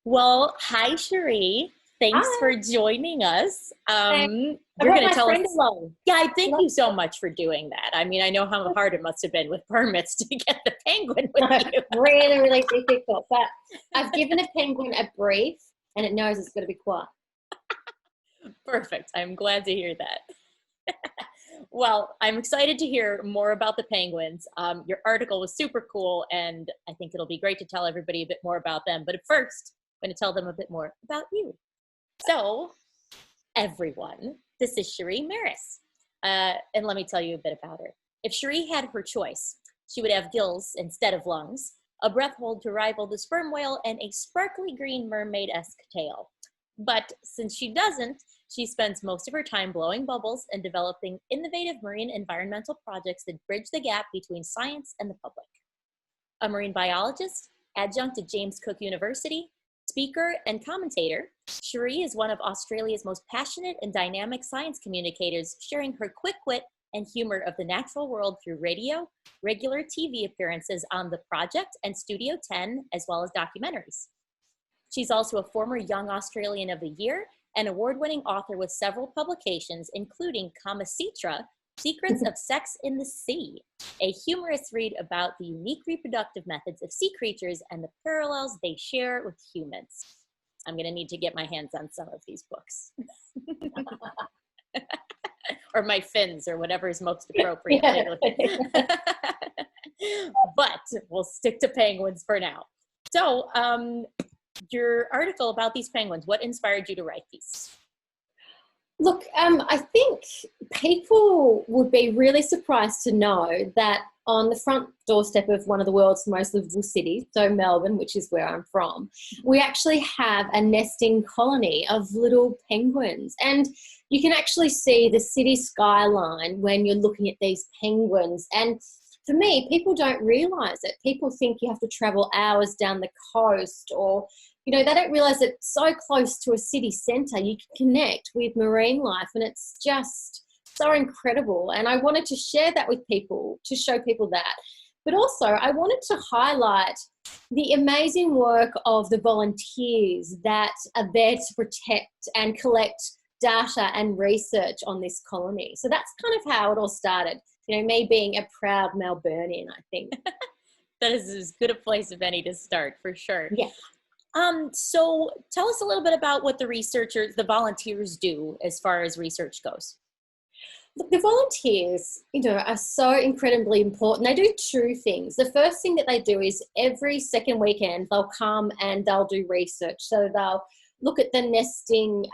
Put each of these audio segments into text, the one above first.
Well, hi, Sheree. Thanks Hi, for joining us. I You're brought going to my tell friend us. along. Yeah, I thank Love you so much for doing that. I mean, I know how hard it must have been with permits to get the penguin with you. really, really difficult. But I've given a penguin a brief and it knows it's got to be quiet. Perfect. I'm glad to hear that. Well, I'm excited to hear more about the penguins. Your article was super cool, and I think it'll be great to tell everybody a bit more about them. But at first, I'm going to tell them a bit more about you. So, everyone, this is Sheree Marris. And let me tell you a bit about her. If Sheree had her choice, she would have gills instead of lungs, a breath hold to rival the sperm whale, and a sparkly green mermaid-esque tail. But since she doesn't, she spends most of her time blowing bubbles and developing innovative marine environmental projects that bridge the gap between science and the public. A marine biologist, adjunct at James Cook University, speaker, and commentator, Sheree is one of Australia's most passionate and dynamic science communicators, sharing her quick wit and humor of the natural world through radio, regular TV appearances on The Project and Studio 10, as well as documentaries. She's also a former Young Australian of the Year and award-winning author with several publications, including Kama Sutra, Secrets of Sex in the Sea, a humorous read about the unique reproductive methods of sea creatures and the parallels they share with humans. I'm going to need to get my hands on some of these books. Or my fins, or whatever is most appropriate. Yeah. But we'll stick to penguins for now. So, your article about these penguins, what inspired you to write these? Look, I think people would be really surprised to know that on the front doorstep of one of the world's most livable cities, so Melbourne, which is where I'm from, we actually have a nesting colony of little penguins. And you can actually see the city skyline when you're looking at these penguins. And for me, people don't realise it. People think you have to travel hours down the coast, or they don't realize that so close to a city centre you can connect with marine life, and it's just so incredible. And I wanted to share that with people, to show people that. But also I wanted to highlight the amazing work of the volunteers that are there to protect and collect data and research on this colony. So that's kind of how it all started. Me being a proud Melburnian, I think. That is as good a place as any to start, for sure. Yeah. So tell us a little bit about what the volunteers do as far as research goes. Look, the volunteers, are so incredibly important. They do two things. The first thing that they do is every second weekend, they'll come and they'll do research. So they'll look at the nesting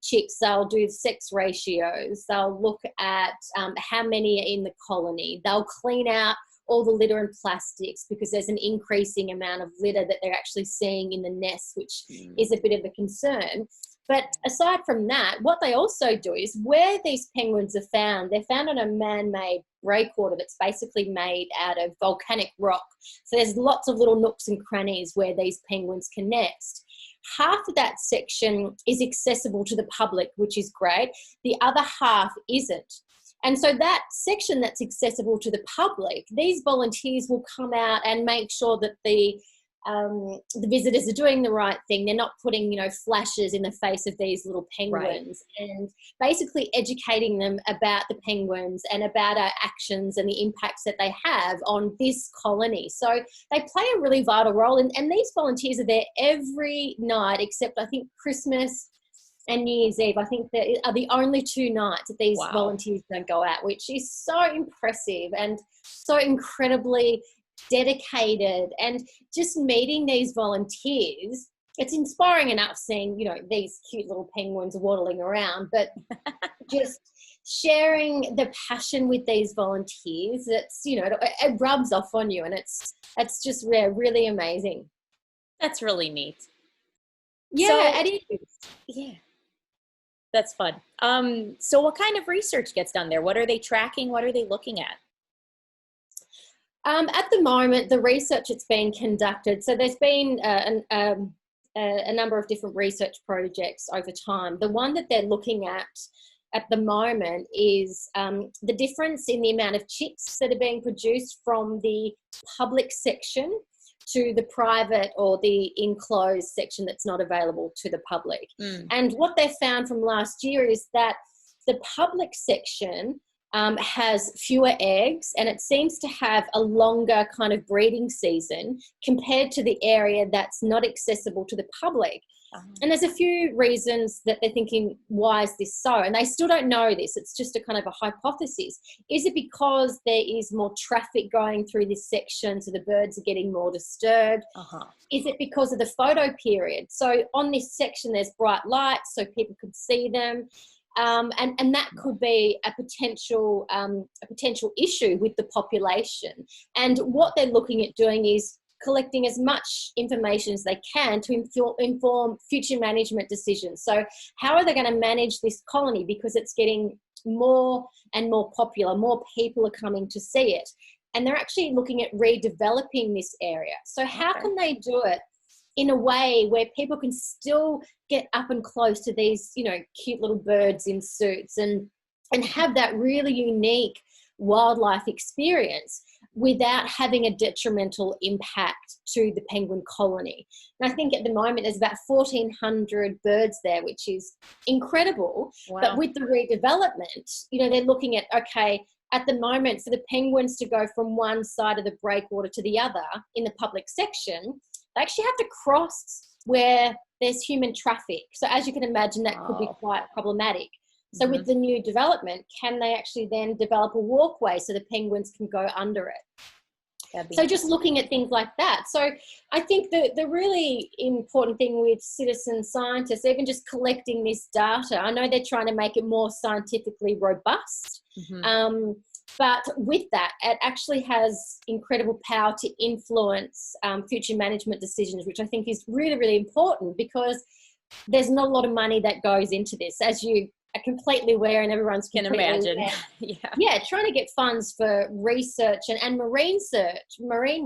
chicks, they'll do sex ratios, they'll look at how many are in the colony, they'll clean out all the litter and plastics, because there's an increasing amount of litter that they're actually seeing in the nest, which is a bit of a concern. But aside from that, what they also do is, where these penguins are found, they're found on a man-made breakwater that's basically made out of volcanic rock. So there's lots of little nooks and crannies where these penguins can nest. Half of that section is accessible to the public, which is great. The other half isn't. And so that section that's accessible to the public, these volunteers will come out and make sure that the visitors are doing the right thing. They're not putting, flashes in the face of these little penguins, right, and basically educating them about the penguins and about our actions and the impacts that they have on this colony. So they play a really vital role. And these volunteers are there every night, except I think Christmas and New Year's Eve. I think that are the only two nights that these volunteers don't go out, which is so impressive and so incredibly dedicated. And just meeting these volunteers, it's inspiring enough seeing, these cute little penguins waddling around, but just sharing the passion with these volunteers, it's, it rubs off on you, and it's just really amazing. That's really neat. Yeah, it is. Yeah. That's fun. So what kind of research gets done there? What are they tracking? What are they looking at? At the moment, the research that's been conducted, so there's been a number of different research projects over time. The one that they're looking at the moment is the difference in the amount of chicks that are being produced from the public section to the private or the enclosed section that's not available to the public. And what they found from last year is that the public section has fewer eggs, and it seems to have a longer kind of breeding season compared to the area that's not accessible to the public. And there's a few reasons that they're thinking, why is this so? And they still don't know this. It's just a kind of a hypothesis. Is it because there is more traffic going through this section, so the birds are getting more disturbed? Is it because of the photo period? So on this section, there's bright lights so people could see them. And that could be a potential issue with the population. And what they're looking at doing is collecting as much information as they can to inform future management decisions. So how are they going to manage this colony? Because it's getting more and more popular, more people are coming to see it. And they're actually looking at redeveloping this area. So how can they do it in a way where people can still get up and close to these, you know, cute little birds in suits and have that really unique wildlife experience without having a detrimental impact to the penguin colony? And I think at the moment there's about 1,400 birds there, which is incredible. But with the redevelopment, you know, they're looking at, okay, at the moment for the penguins to go from one side of the breakwater to the other in the public section, they actually have to cross where there's human traffic. So as you can imagine, that could be quite problematic. So with the new development, can they actually then develop a walkway so the penguins can go under it? So just looking at things like that. So I think the really important thing with citizen scientists, even just collecting this data, I know they're trying to make it more scientifically robust. But with that, it actually has incredible power to influence future management decisions, which I think is really, really important, because there's not a lot of money that goes into this, as you are completely aware, and everyone's completely aware. Yeah, trying to get funds for research and marine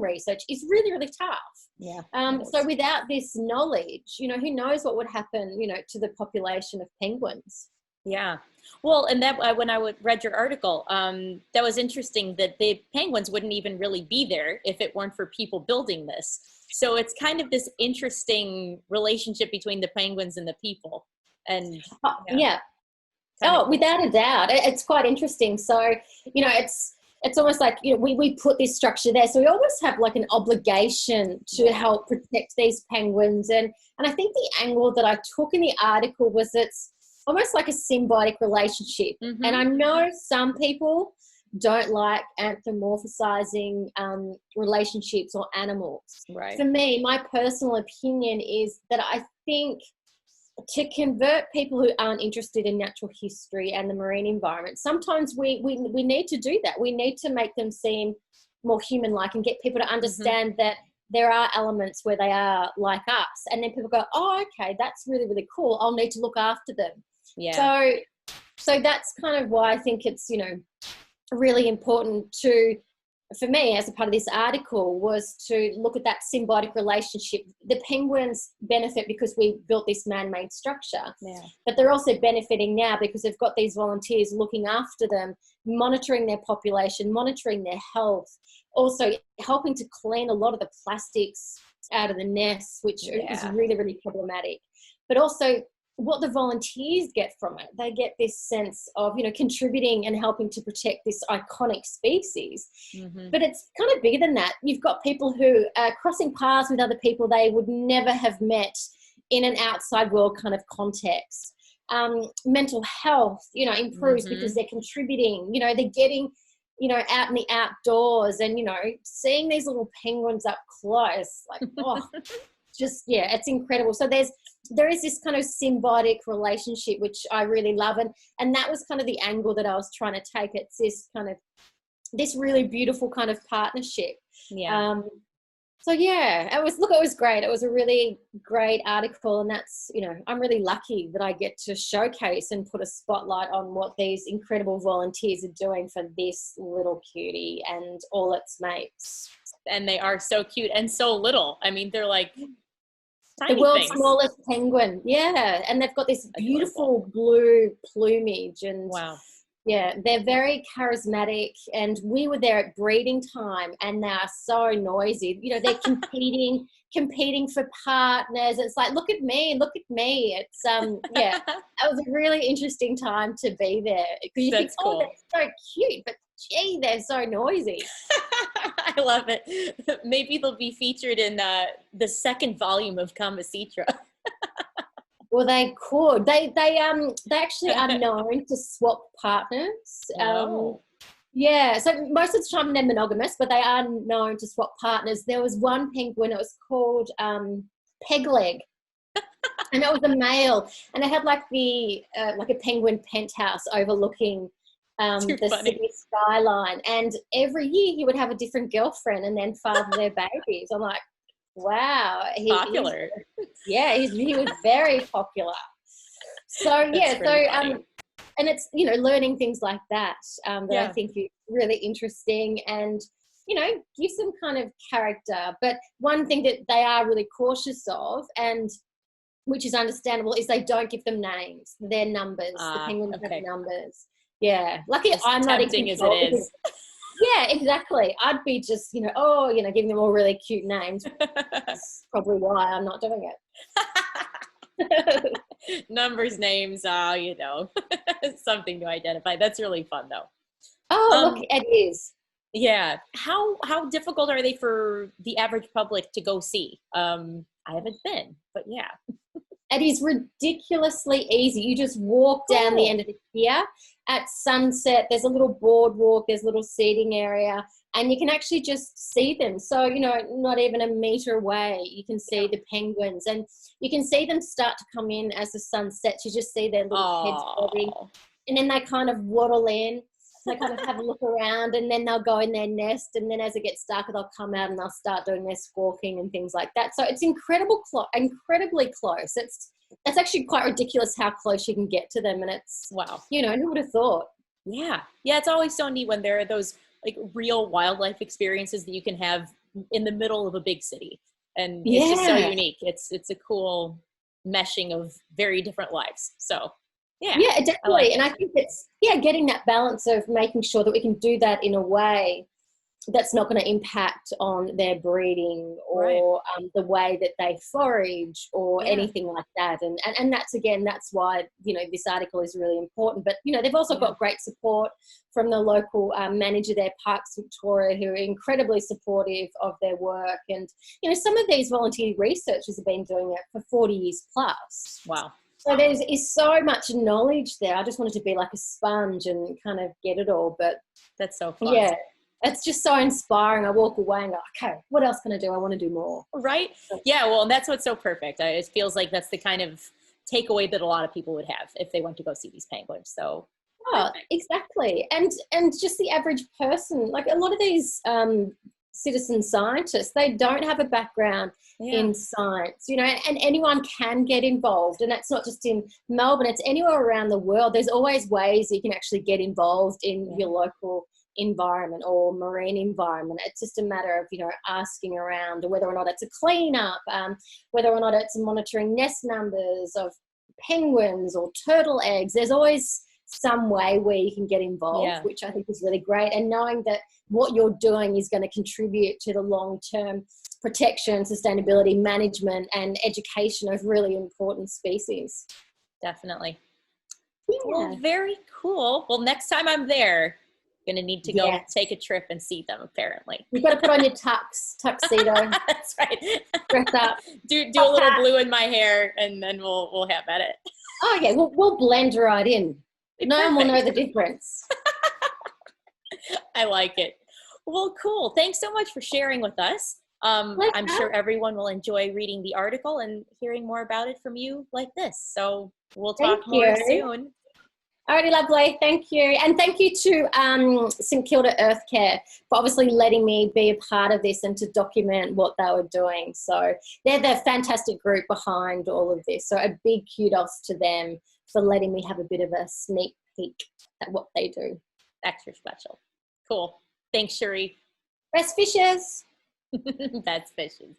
research is really, really tough. So without this knowledge, you know, who knows what would happen, you know, to the population of penguins. Yeah. Well, and that when I read your article, that was interesting that the penguins wouldn't even really be there if it weren't for people building this. So it's kind of this interesting relationship between the penguins and the people. And without a doubt, it's quite interesting. So, you know, it's almost like, you know, we put this structure there, so we almost have like an obligation to help protect these penguins. And I think the angle that I took in the article was it's almost like a symbiotic relationship. And I know some people don't like anthropomorphizing relationships or animals. For me, my personal opinion is that I think to convert people who aren't interested in natural history and the marine environment, sometimes we need to do that. We need to make them seem more human-like and get people to understand that there are elements where they are like us. And then people go, oh, okay, that's really, really cool. I'll need to look after them. So that's kind of why I think it's, you know, really important for me as a part of this article, was to look at that symbiotic relationship. The penguins benefit because we built this man-made structure, but they're also benefiting now because they've got these volunteers looking after them, monitoring their population, monitoring their health, also helping to clean a lot of the plastics out of the nests, which is really, really problematic. But also what the volunteers get from it, they get this sense of, you know, contributing and helping to protect this iconic species. But it's kind of bigger than that. You've got people who are crossing paths with other people they would never have met in an outside world kind of context. Mental health, you know, improves because they're contributing, you know, they're getting, you know, out in the outdoors and, you know, seeing these little penguins up close, like, just, it's incredible. So there is this kind of symbiotic relationship, which I really love. And that was kind of the angle that I was trying to take. It's this really beautiful kind of partnership. So it was great. It was a really great article. And that's, you know, I'm really lucky that I get to showcase and put a spotlight on what these incredible volunteers are doing for this little cutie and all its mates. And they are so cute and so little. I mean, they're like tiny the world's things. Smallest penguin. And they've got this beautiful blue plumage and Yeah, they're very charismatic, and we were there at breeding time, and they are so noisy. You know, they're competing for partners. It's like, look at me, look at me. It's yeah, that was a really interesting time to be there, because you think, That's oh, cool. they're so cute, but gee, they're so noisy. I love it. Maybe they'll be featured in the second volume of Kama Sutra. Well, they could. They actually are known to swap partners. Oh. Yeah, so most of the time they're monogamous, but they are known to swap partners. There was one penguin, it was called Pegleg, and it was a male, and it had like a penguin penthouse overlooking Too the funny. city skyline. And every year he would have a different girlfriend and then father their babies. I'm like, wow, Popular. he was very popular. So That's yeah, really funny. and it's, you know, learning things like that that I Yeah. think is really interesting, and, you know, give some kind of character. But one thing that they are really cautious of, and which is understandable, is they don't give them names. They're numbers. The penguins have Okay. numbers. Yeah, lucky As I'm not in tempting as it control. is. Yeah, exactly. I'd be just, you know, giving them all really cute names. That's probably why I'm not doing it. Numbers, names, something to identify. That's really fun though. Oh, Um, look, it is. yeah. How difficult are they for the average public to go see? I haven't been, but yeah. It is ridiculously easy. You just walk down the end of the pier at sunset. There's a little boardwalk, there's a little seating area, and you can actually just see them. So, you know, not even a meter away, you can see the penguins, and you can see them start to come in as the sun sets. You just see their little heads bobbing, Oh, and then they kind of waddle in. They kind of have a look around, and then they'll go in their nest, and then as it gets darker, they'll come out and they'll start doing their squawking and things like that. So it's incredibly close. It's actually quite ridiculous how close you can get to them, and it's, wow. you know, who would have thought? Yeah. Yeah, it's always so neat when there are those like real wildlife experiences that you can have in the middle of a big city. And it's just so Yeah. unique. It's a cool meshing of very different lives. So yeah, Yeah, I like definitely. And it. I think it's, getting that balance of making sure that we can do that in a way that's not going to impact on their breeding Right. or the way that they forage or Yeah. anything like that. And that's, again, that's why, you know, this article is really important. But, you know, they've also got great support from the local manager there, Parks Victoria, who are incredibly supportive of their work. And, you know, some of these volunteer researchers have been doing it for 40 years plus. Wow. So there is so much knowledge there. I just wanted to be like a sponge and kind of get it all. But That's so fun. yeah, it's just so inspiring. I walk away and go, okay, what else can I do? I want to do more. Right? Yeah, well, and that's what's so perfect. It feels like that's the kind of takeaway that a lot of people would have if they went to go see these penguins. So Oh, exactly. And just the average person, like a lot of these citizen scientists, they don't have a background in science, you know, and anyone can get involved. And that's not just in Melbourne, it's anywhere around the world. There's always ways you can actually get involved in your local environment or marine environment. It's just a matter of, you know, asking around, or whether or not it's a cleanup, whether or not it's monitoring nest numbers of penguins or turtle eggs. There's always some way where you can get involved, which I think is really great. And knowing that what you're doing is going to contribute to the long-term protection, sustainability, management, and education of really important species. Definitely. Yeah. Well, very cool. Well, next time I'm there, I'm going to need to go take a trip and see them, apparently. You've got to put on your tuxedo. That's right. Dress up. Do a little blue in my hair, and then we'll have at it. Oh, yeah. We'll blend right in. No one will know the difference. I like it. Well, cool. Thanks so much for sharing with us. I'm sure everyone will enjoy reading the article and hearing more about it from you like this. So we'll talk more soon. Alrighty, lovely. Thank you. And thank you to St Kilda Earth Care for obviously letting me be a part of this and to document what they were doing. So they're the fantastic group behind all of this. So a big kudos to them for letting me have a bit of a sneak peek at what they do. Extra special. Cool. Thanks, Sheree. Best fishes. Best fishes.